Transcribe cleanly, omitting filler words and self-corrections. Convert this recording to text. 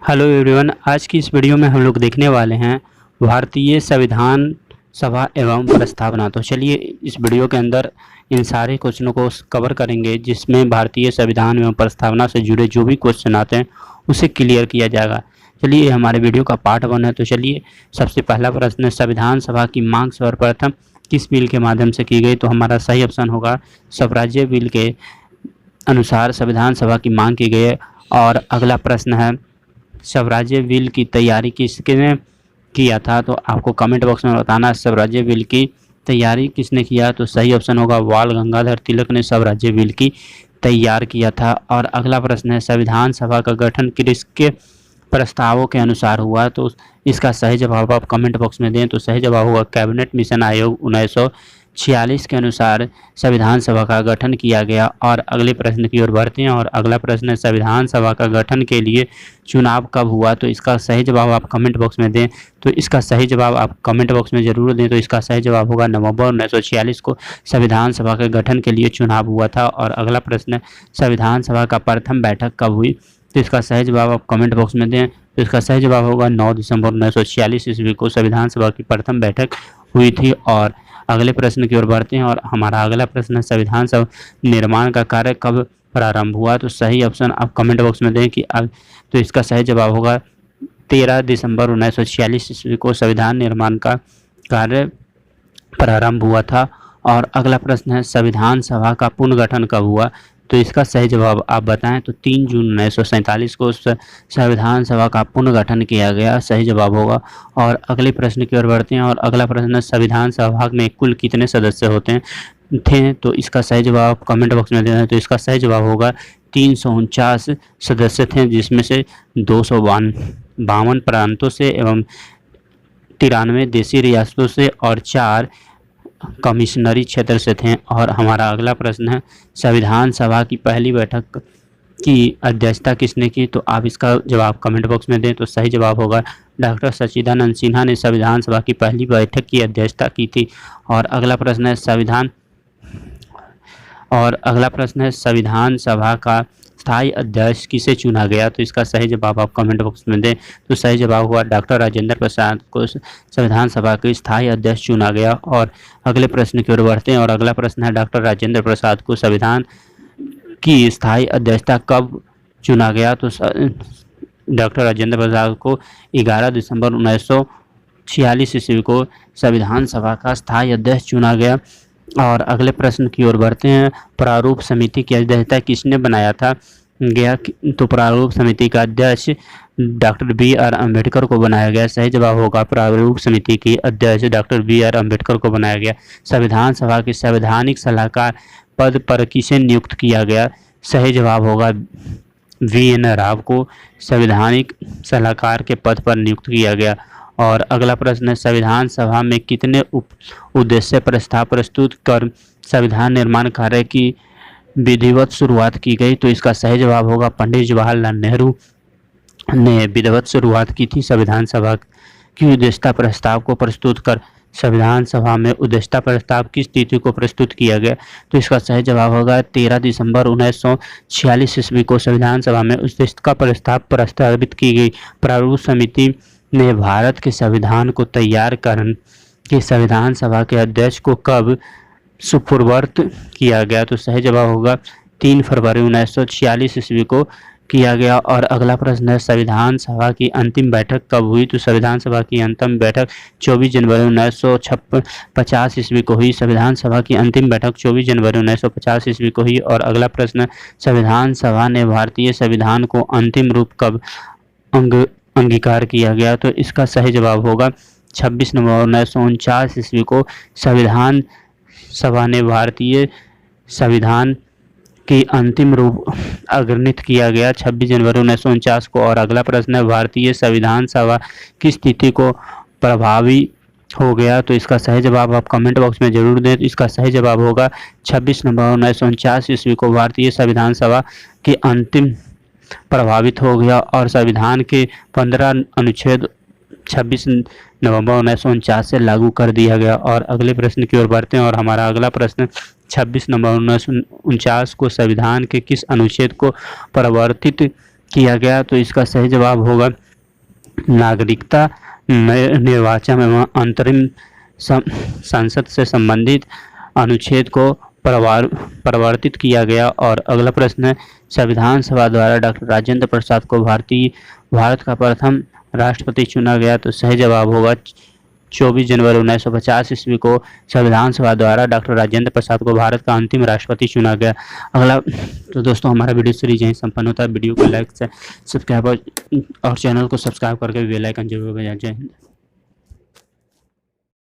Hello everyone. आज की इस वीडियो में हम लोग देखने वाले हैं भारतीय संविधान सभा एवं प्रस्तावना। तो चलिए इस वीडियो के अंदर इन सारे क्वेश्चनों को कवर करेंगे, जिसमें भारतीय संविधान एवं प्रस्तावना से जुड़े जो भी क्वेश्चन आते हैं उसे क्लियर किया जाएगा। चलिए ये हमारे वीडियो का पार्ट 1 है। तो चलिए सबसे पहला प्रश्न है, संविधान सभा की मांग सर्वप्रथम किस बिल के माध्यम से की गई? तो हमारा सही ऑप्शन होगा स्वराज्य बिल के अनुसार संविधान सभा की मांग की गई है। और अगला प्रश्न है, स्वराज्य बिल की तैयारी किसने किया था? तो आपको कमेंट बॉक्स में बताना स्वराज्य बिल की तैयारी किसने किया। तो सही ऑप्शन होगा बाल गंगाधर तिलक ने स्वराज्य बिल की तैयार किया था। और अगला प्रश्न है, संविधान सभा का गठन किसके प्रस्तावों के अनुसार हुआ? तो इसका सही जवाब आप कमेंट बॉक्स में दें। तो सही जवाब होगा कैबिनेट मिशन आयोग 1946 के अनुसार संविधान सभा का गठन किया गया। और अगले प्रश्न की ओर बढ़ते हैं। और अगला प्रश्न है, संविधान सभा का गठन के लिए चुनाव कब हुआ? तो इसका सही जवाब आप कमेंट बॉक्स में दें। तो इसका सही जवाब आप कमेंट बॉक्स में ज़रूर दें। तो इसका सही जवाब होगा नवंबर 1946 को संविधान सभा के गठन के लिए चुनाव हुआ था। और अगला प्रश्न है, संविधान सभा का प्रथम बैठक कब हुई? तो इसका सही जवाब आप कमेंट बॉक्स में दें। तो इसका सही जवाब होगा 9 दिसंबर 1946 ईस्वी को संविधान सभा की प्रथम बैठक हुई थी। और अगले प्रश्न की ओर बढ़ते हैं। और हमारा अगला प्रश्न है, संविधान सभा निर्माण का कार्य कब प्रारंभ हुआ? तो सही ऑप्शन आप कमेंट बॉक्स में दें कि तो इसका सही जवाब होगा 13 दिसंबर 1946 ईस्वी को संविधान निर्माण का कार्य प्रारंभ हुआ था। और अगला प्रश्न है, संविधान सभा का पुनर्गठन कब हुआ? तो इसका सही जवाब आप बताएं। तो 3 जून 1947 को संविधान सभा का पुनर्गठन किया गया, सही जवाब होगा। और अगले प्रश्न की ओर बढ़ते हैं। और अगला प्रश्न है, संविधान सभा में कुल कितने सदस्य होते थे? तो इसका सही जवाब आप कमेंट बॉक्स में देना। तो इसका सही जवाब होगा 349 सदस्य थे, जिसमें से 252 प्रांतों से एवं 93 देशी रियासतों से और 4 कमिश्नरी क्षेत्र से थे। और हमारा अगला प्रश्न है, संविधान सभा की पहली बैठक की अध्यक्षता किसने की? तो आप इसका जवाब कमेंट बॉक्स में दें। तो सही जवाब होगा डॉक्टर सच्चिदानंद सिन्हा ने संविधान सभा की पहली बैठक की अध्यक्षता की थी। और अगला प्रश्न है, संविधान सभा का स्थायी अध्यक्ष किसे चुना गया? तो इसका सही जवाब आप कमेंट बॉक्स में दें। तो सही जवाब हुआ डॉक्टर राजेंद्र प्रसाद को संविधान सभा के स्थायी अध्यक्ष चुना गया। और अगले प्रश्न की ओर बढ़ते हैं। और अगला प्रश्न है, डॉक्टर राजेंद्र प्रसाद को संविधान की स्थायी अध्यक्षता कब चुना गया? तो डॉक्टर राजेंद्र प्रसाद को 11 दिसंबर 1946 ईस्वी को संविधान सभा का स्थायी अध्यक्ष चुना गया। और अगले प्रश्न की ओर बढ़ते हैं। प्रारूप समिति की अध्यक्षता किसने बनाया था गया? तो प्रारूप समिति का अध्यक्ष डॉक्टर बी.आर. अम्बेडकर को बनाया गया। सही जवाब होगा प्रारूप समिति की अध्यक्ष डॉक्टर बी.आर. अम्बेडकर को बनाया गया। संविधान सभा के संवैधानिक सलाहकार पद पर किसे नियुक्त किया गया? सही जवाब होगा वी.एन. राव को संवैधानिक सलाहकार के पद पर नियुक्त किया गया। और अगला प्रश्न है, संविधान सभा में कितने उद्देश्य प्रस्ताव प्रस्तुत कर संविधान निर्माण कार्य की विधिवत शुरुआत की गई? तो इसका सही जवाब होगा पंडित जवाहरलाल नेहरू ने विधिवत शुरुआत की थी संविधान सभा की उद्देश्यता प्रस्ताव को प्रस्तुत कर। संविधान सभा में उद्देश्यता प्रस्ताव किस तिथि को प्रस्तुत किया गया? तो इसका सही जवाब होगा 13 दिसंबर 1946 ईस्वी को संविधान सभा में उद्देश्यता प्रस्ताव प्रस्तावित की गई। प्रारूप समिति ने भारत के संविधान को तैयार कर के संविधान सभा के अध्यक्ष को कब सुपुर्द किया गया? तो सही जवाब होगा 3 फरवरी 1946 ईस्वी को किया गया। और अगला प्रश्न है, संविधान सभा की अंतिम बैठक कब हुई? तो संविधान सभा की अंतिम बैठक 24 जनवरी 1950 ईस्वी को हुई। संविधान सभा की अंतिम बैठक 24 जनवरी 1950 ईस्वी को हुई। और अगला प्रश्न, संविधान सभा ने भारतीय संविधान को अंतिम रूप कब अंगीकार किया गया? तो इसका सही जवाब होगा 26 नवंबर 1949 ईस्वी को संविधान सभा ने भारतीय संविधान की अंतिम रूप अग्रणित किया गया 26 जनवरी 1949 को। और अगला प्रश्न है, भारतीय संविधान सभा किस तिथि को प्रभावी हो गया? तो इसका सही जवाब आप कमेंट बॉक्स में जरूर दें। इसका सही जवाब होगा 26 नवंबर 1949 ईस्वी को भारतीय संविधान सभा के अंतिम प्रभावित हो गया। और संविधान के 15 अनुच्छेद 26 नवंबर 1949 से लागू कर दिया गया। और अगले प्रश्न की ओर बढ़ते हैं। और हमारा अगला प्रश्न, 26 नवंबर 1949 को संविधान के किस अनुच्छेद को परिवर्तित किया गया? तो इसका सही जवाब होगा नागरिकता निर्वाचन एवं अंतरिम संसद से संबंधित अनुच्छेद को परिवर्तित किया गया। और अगला प्रश्न है, संविधान सभा द्वारा डॉक्टर राजेंद्र प्रसाद को भारत का प्रथम राष्ट्रपति चुना गया? तो सही जवाब होगा 24 जनवरी 1950 ईस्वी को संविधान सभा द्वारा डॉक्टर राजेंद्र प्रसाद को भारत का अंतिम राष्ट्रपति चुना गया। अगला, तो दोस्तों हमारा वीडियो सीरीज यहीं संपन्न होता है। वीडियो को लाइक से सब्सक्राइब और चैनल को सब्सक्राइब करके बेल आइकन जरूर बजाएं। जय हिंद।